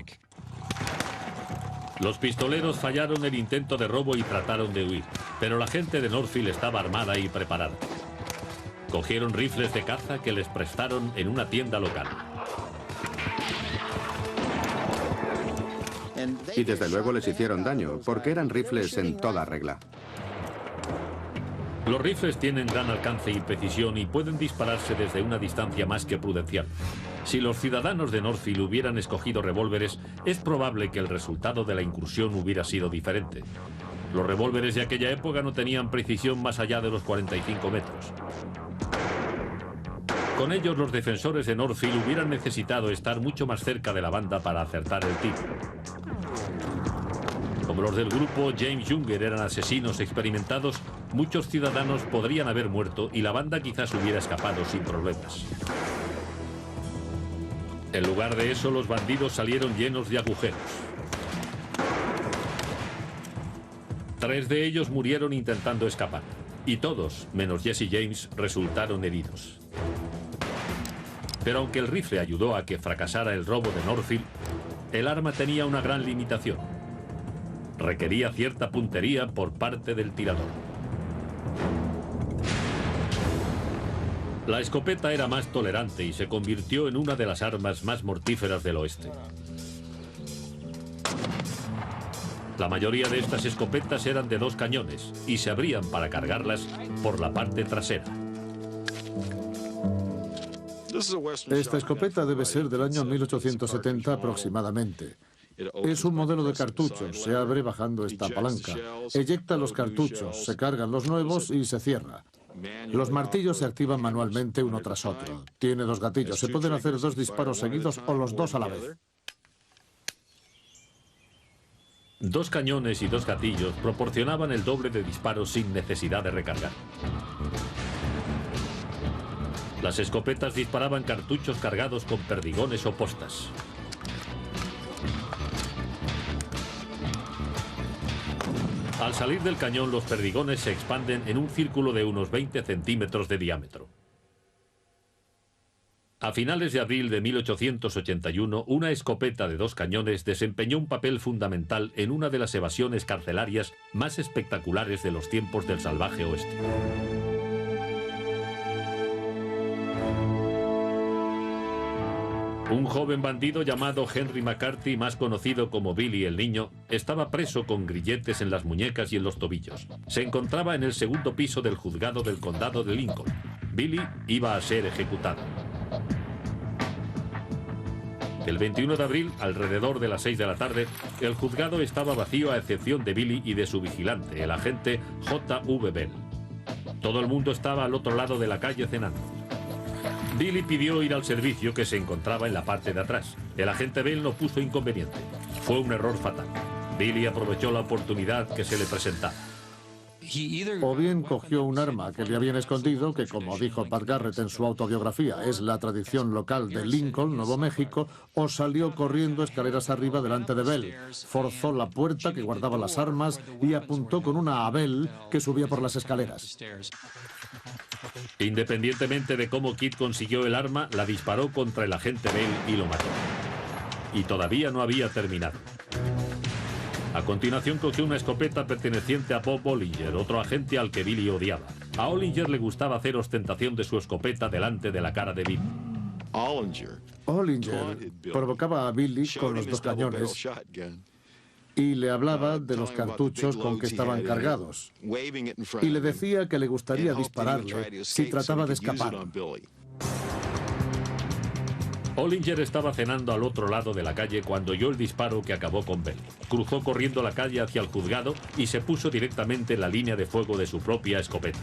Speaker 1: Los pistoleros fallaron el intento de robo y trataron de huir, pero la gente de Northfield estaba armada y preparada. Cogieron rifles de caza que les prestaron en una tienda local.
Speaker 5: Y desde luego les hicieron daño, porque eran rifles en toda regla.
Speaker 1: Los rifles tienen gran alcance y precisión y pueden dispararse desde una distancia más que prudencial. Si los ciudadanos de Northfield hubieran escogido revólveres, es probable que el resultado de la incursión hubiera sido diferente. Los revólveres de aquella época no tenían precisión más allá de los 45 metros. Con ellos, los defensores de Northfield hubieran necesitado estar mucho más cerca de la banda para acertar el tiro. Como los del grupo James Younger eran asesinos experimentados, muchos ciudadanos podrían haber muerto y la banda quizás hubiera escapado sin problemas. En lugar de eso, los bandidos salieron llenos de agujeros. 3 de ellos murieron intentando escapar, y todos, menos Jesse James, resultaron heridos. Pero aunque el rifle ayudó a que fracasara el robo de Northfield, el arma tenía una gran limitación. Requería cierta puntería por parte del tirador. La escopeta era más tolerante y se convirtió en una de las armas más mortíferas del oeste. La mayoría de estas escopetas eran de 2 cañones y se abrían para cargarlas por la parte trasera.
Speaker 3: Esta escopeta debe ser del año 1870 aproximadamente. Es un modelo de cartuchos. Se abre bajando esta palanca. Eyecta los cartuchos, se cargan los nuevos y se cierra. Los martillos se activan manualmente uno tras otro. Tiene 2 gatillos. Se pueden hacer 2 disparos seguidos o los 2 a la vez.
Speaker 1: 2 cañones y 2 gatillos proporcionaban el doble de disparos sin necesidad de recargar. Las escopetas disparaban cartuchos cargados con perdigones o postas. Al salir del cañón, los perdigones se expanden en un círculo de unos 20 centímetros de diámetro. A finales de abril de 1881, una escopeta de 2 cañones desempeñó un papel fundamental en una de las evasiones carcelarias más espectaculares de los tiempos del salvaje oeste. Un joven bandido llamado Henry McCarthy, más conocido como Billy el Niño, estaba preso con grilletes en las muñecas y en los tobillos. Se encontraba en el 2º piso del juzgado del condado de Lincoln. Billy iba a ser ejecutado. El 21 de abril, alrededor de las 6 de la tarde, el juzgado estaba vacío a excepción de Billy y de su vigilante, el agente J.V. Bell. Todo el mundo estaba al otro lado de la calle cenando. Billy pidió ir al servicio, que se encontraba en la parte de atrás. El agente Bell no puso inconveniente. Fue un error fatal. Billy aprovechó la oportunidad que se le presentaba.
Speaker 3: O bien cogió un arma que le habían escondido, que como dijo Pat Garrett en su autobiografía, es la tradición local de Lincoln, Nuevo México, o salió corriendo escaleras arriba delante de Bell, forzó la puerta que guardaba las armas y apuntó con una a Bell que subía por las escaleras.
Speaker 1: Independientemente de cómo Kid consiguió el arma, la disparó contra el agente Bell y lo mató. Y todavía no había terminado. A continuación cogió una escopeta perteneciente a Bob Ollinger, otro agente al que Billy odiaba. A Ollinger le gustaba hacer ostentación de su escopeta delante de la cara de Billy.
Speaker 3: Ollinger provocaba a Billy con los 2 cañones y le hablaba de los cartuchos con que estaban cargados. Y le decía que le gustaría dispararle si trataba de escapar.
Speaker 1: Ollinger estaba cenando al otro lado de la calle cuando oyó el disparo que acabó con Bell. Cruzó corriendo la calle hacia el juzgado y se puso directamente en la línea de fuego de su propia escopeta.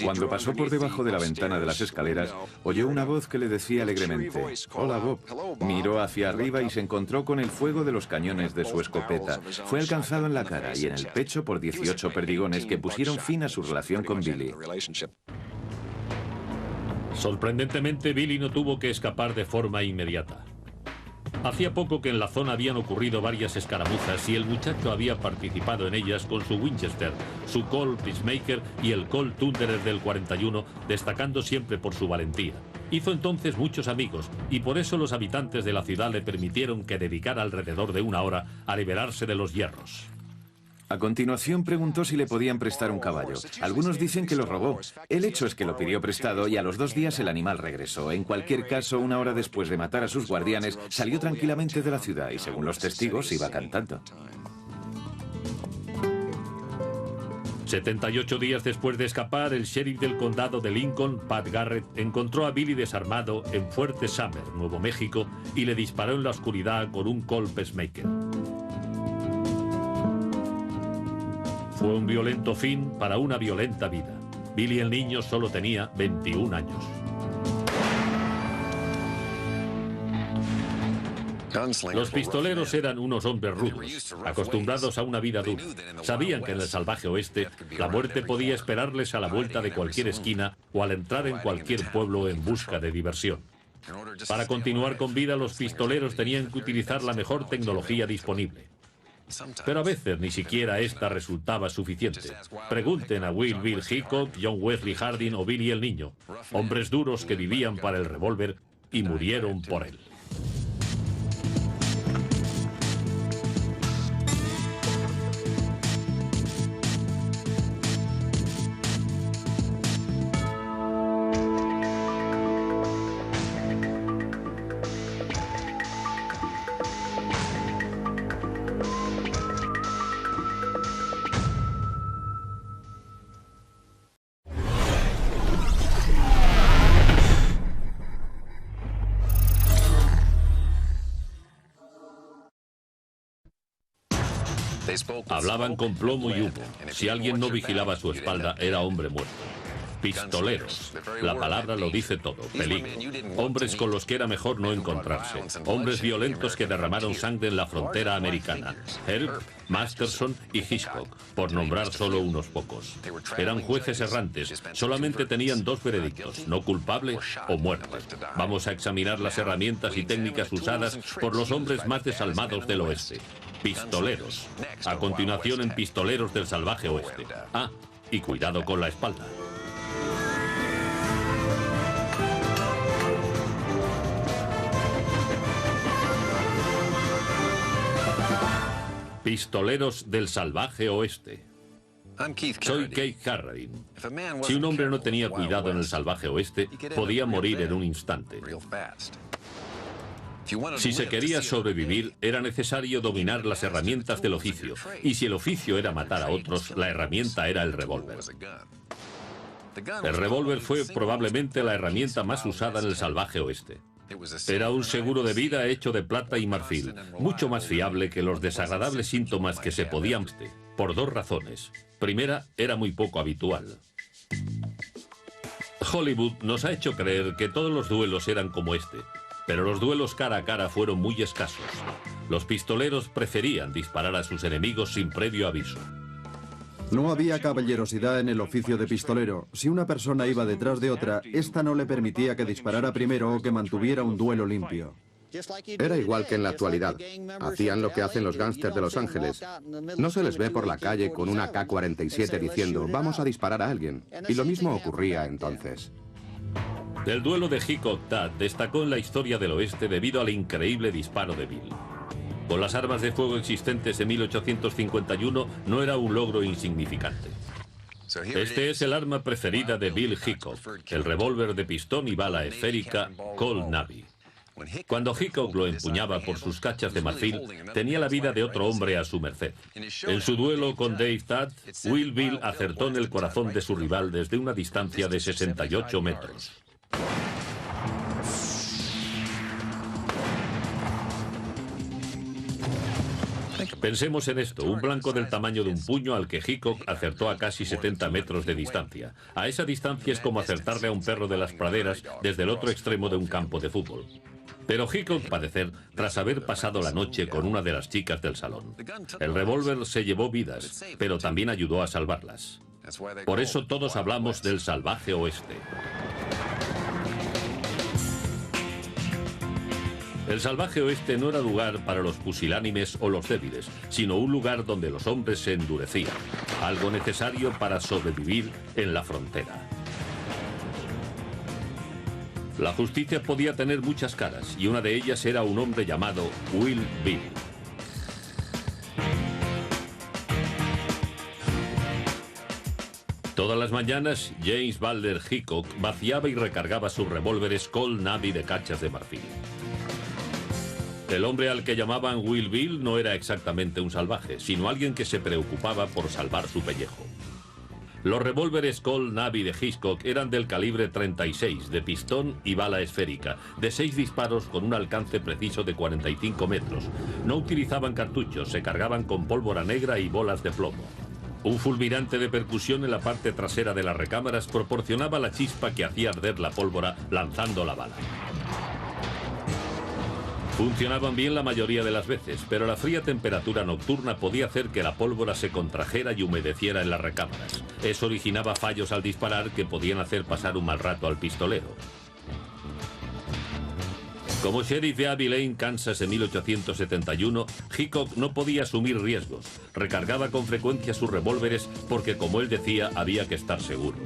Speaker 2: Cuando pasó por debajo de la ventana de las escaleras, oyó una voz que le decía alegremente: «Hola, Bob». Miró hacia arriba y se encontró con el fuego de los cañones de su escopeta. Fue alcanzado en la cara y en el pecho por 18 perdigones que pusieron fin a su relación con Billy.
Speaker 1: Sorprendentemente, Billy no tuvo que escapar de forma inmediata. Hacía poco que en la zona habían ocurrido varias escaramuzas y el muchacho había participado en ellas con su Winchester, su Colt Peacemaker y el Colt Thunderer del 41, destacando siempre por su valentía. Hizo entonces muchos amigos y por eso los habitantes de la ciudad le permitieron que dedicara alrededor de 1 hora a liberarse de los hierros.
Speaker 2: A continuación preguntó si le podían prestar un caballo. Algunos dicen que lo robó. El hecho es que lo pidió prestado y a los 2 días el animal regresó. En cualquier caso, 1 hora después de matar a sus guardianes, salió tranquilamente de la ciudad y, según los testigos, iba cantando.
Speaker 1: 78 días después de escapar, el sheriff del condado de Lincoln, Pat Garrett, encontró a Billy desarmado en Fuerte Summer, Nuevo México, y le disparó en la oscuridad con un Colt Peacemaker. Fue un violento fin para una violenta vida. Billy el Niño solo tenía 21 años. Los pistoleros eran unos hombres rudos, acostumbrados a una vida dura. Sabían que en el salvaje oeste la muerte podía esperarles a la vuelta de cualquier esquina o al entrar en cualquier pueblo en busca de diversión. Para continuar con vida, los pistoleros tenían que utilizar la mejor tecnología disponible. Pero a veces ni siquiera esta resultaba suficiente. Pregunten a Will Bill Hickok, John Wesley Harding o Billy el Niño, hombres duros que vivían para el revólver y murieron por él. Hablaban con plomo y humo. Si alguien no vigilaba su espalda, era hombre muerto. Pistoleros. La palabra lo dice todo. Peligro. Hombres con los que era mejor no encontrarse. Hombres violentos que derramaron sangre en la frontera americana. Earp, Masterson y Hitchcock, por nombrar solo unos pocos. Eran jueces errantes. Solamente tenían dos veredictos: no culpable o muerte. Vamos a examinar las herramientas y técnicas usadas por los hombres más desalmados del oeste. Pistoleros. A continuación en Pistoleros del Salvaje Oeste. Ah, y cuidado con la espalda. Pistoleros del Salvaje Oeste. Soy Keith Carradine. Si un hombre no tenía cuidado en el salvaje oeste, podía morir en un instante. Si se quería sobrevivir, era necesario dominar las herramientas del oficio. Y si el oficio era matar a otros, la herramienta era el revólver. El revólver fue probablemente la herramienta más usada en el salvaje oeste. Era un seguro de vida hecho de plata y marfil, mucho más fiable que los desagradables síntomas que se podían, por dos razones. Primera, era muy poco habitual. Hollywood nos ha hecho creer que todos los duelos eran como este, pero los duelos cara a cara fueron muy escasos. Los pistoleros preferían disparar a sus enemigos sin previo aviso.
Speaker 4: No había caballerosidad en el oficio de pistolero. Si una persona iba detrás de otra, esta no le permitía que disparara primero o que mantuviera un duelo limpio.
Speaker 5: Era igual que en la actualidad. Hacían lo que hacen los gángsters de Los Ángeles. No se les ve por la calle con una K-47 diciendo, vamos a disparar a alguien. Y lo mismo ocurría entonces.
Speaker 1: El duelo de Hitchcock-Tad destacó en la historia del oeste debido al increíble disparo de Bill. Con las armas de fuego existentes en 1851 no era un logro insignificante. Este es el arma preferida de Bill Hickok, el revólver de pistón y bala esférica Colt Navy. Cuando Hickok lo empuñaba por sus cachas de marfil, tenía la vida de otro hombre a su merced. En su duelo con Dave Tad, Will Bill acertó en el corazón de su rival desde una distancia de 68 metros. Pensemos en esto, un blanco del tamaño de un puño al que Hickok acertó a casi 70 metros de distancia. A esa distancia es como acertarle a un perro de las praderas desde el otro extremo de un campo de fútbol. Pero Hickok padecer tras haber pasado la noche con una de las chicas del salón. El revólver se llevó vidas, pero también ayudó a salvarlas. Por eso todos hablamos del salvaje oeste. El salvaje oeste no era lugar para los pusilánimes o los débiles, sino un lugar donde los hombres se endurecían, algo necesario para sobrevivir en la frontera. La justicia podía tener muchas caras, y una de ellas era un hombre llamado Will Bill. Todas las mañanas, James Balder Hickok vaciaba y recargaba sus revólveres Colt Navy de cachas de marfil. El hombre al que llamaban Will Bill no era exactamente un salvaje, sino alguien que se preocupaba por salvar su pellejo. Los revólveres Colt Navy de Hitchcock eran del calibre 36, de pistón y bala esférica, de 6 disparos con un alcance preciso de 45 metros. No utilizaban cartuchos, se cargaban con pólvora negra y bolas de plomo. Un fulminante de percusión en la parte trasera de las recámaras proporcionaba la chispa que hacía arder la pólvora lanzando la bala. Funcionaban bien la mayoría de las veces, pero la fría temperatura nocturna podía hacer que la pólvora se contrajera y humedeciera en las recámaras. Eso originaba fallos al disparar que podían hacer pasar un mal rato al pistolero. Como sheriff de Abbey Lane, Kansas en 1871, Hickok no podía asumir riesgos. Recargaba con frecuencia sus revólveres porque, como él decía, había que estar seguro.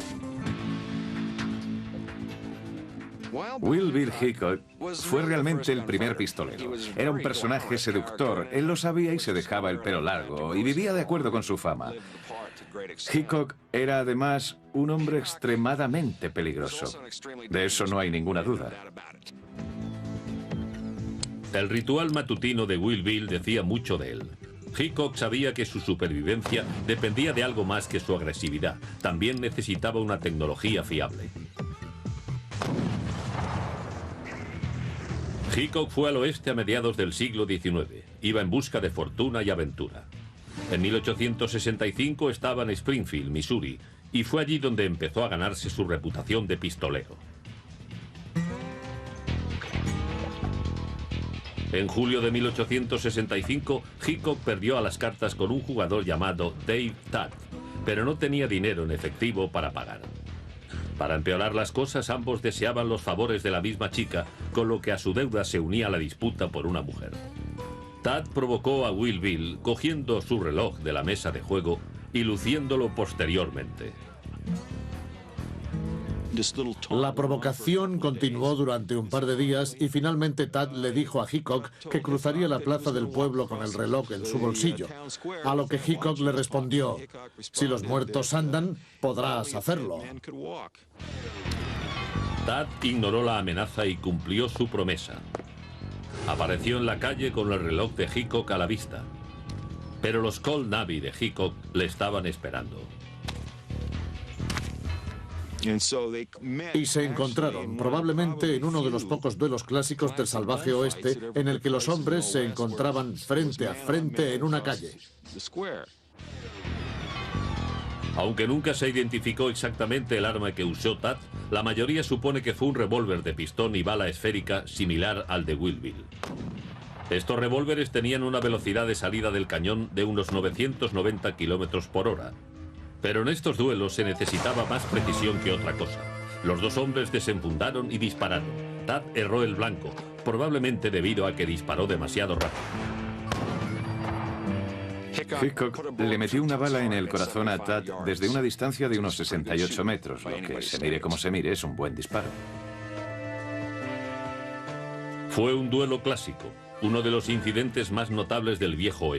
Speaker 2: Will Bill Hickok fue realmente el primer pistolero. Era un personaje seductor, él lo sabía y se dejaba el pelo largo, y vivía de acuerdo con su fama. Hickok era además un hombre extremadamente peligroso. De eso no hay ninguna duda.
Speaker 1: El ritual matutino de Will Bill decía mucho de él. Hickok sabía que su supervivencia dependía de algo más que su agresividad. También necesitaba una tecnología fiable. Hickok fue al oeste a mediados del siglo XIX. Iba en busca de fortuna y aventura. En 1865 estaba en Springfield, Missouri, y fue allí donde empezó a ganarse su reputación de pistolero. En julio de 1865, Hickok perdió a las cartas con un jugador llamado Dave Tadd, pero no tenía dinero en efectivo para pagar. Para empeorar las cosas, ambos deseaban los favores de la misma chica, con lo que a su deuda se unía la disputa por una mujer. Tadd provocó a Wild Bill cogiendo su reloj de la mesa de juego y luciéndolo posteriormente.
Speaker 3: La provocación continuó durante un par de días y finalmente Tadd le dijo a Hickok que cruzaría la plaza del pueblo con el reloj en su bolsillo, a lo que Hickok le respondió: si los muertos andan, podrás hacerlo.
Speaker 1: Tadd ignoró la amenaza y cumplió su promesa. Apareció en la calle con el reloj de Hickok a la vista, pero los Colt Navy de Hickok le estaban esperando.
Speaker 3: Y se encontraron, probablemente en uno de los pocos duelos clásicos del salvaje oeste, en el que los hombres se encontraban frente a frente en una calle.
Speaker 1: Aunque nunca se identificó exactamente el arma que usó Tadd, la mayoría supone que fue un revólver de pistón y bala esférica similar al de Wild Bill. Estos revólveres tenían una velocidad de salida del cañón de unos 990 kilómetros por hora. Pero en estos duelos se necesitaba más precisión que otra cosa. Los dos hombres desenfundaron y dispararon. Tadd erró el blanco, probablemente debido a que disparó demasiado rápido.
Speaker 2: Hickok le metió una bala en el corazón a Tadd desde una distancia de unos 68 metros, lo que, se mire como se mire, es un buen disparo.
Speaker 1: Fue un duelo clásico, uno de los incidentes más notables del viejo oeste.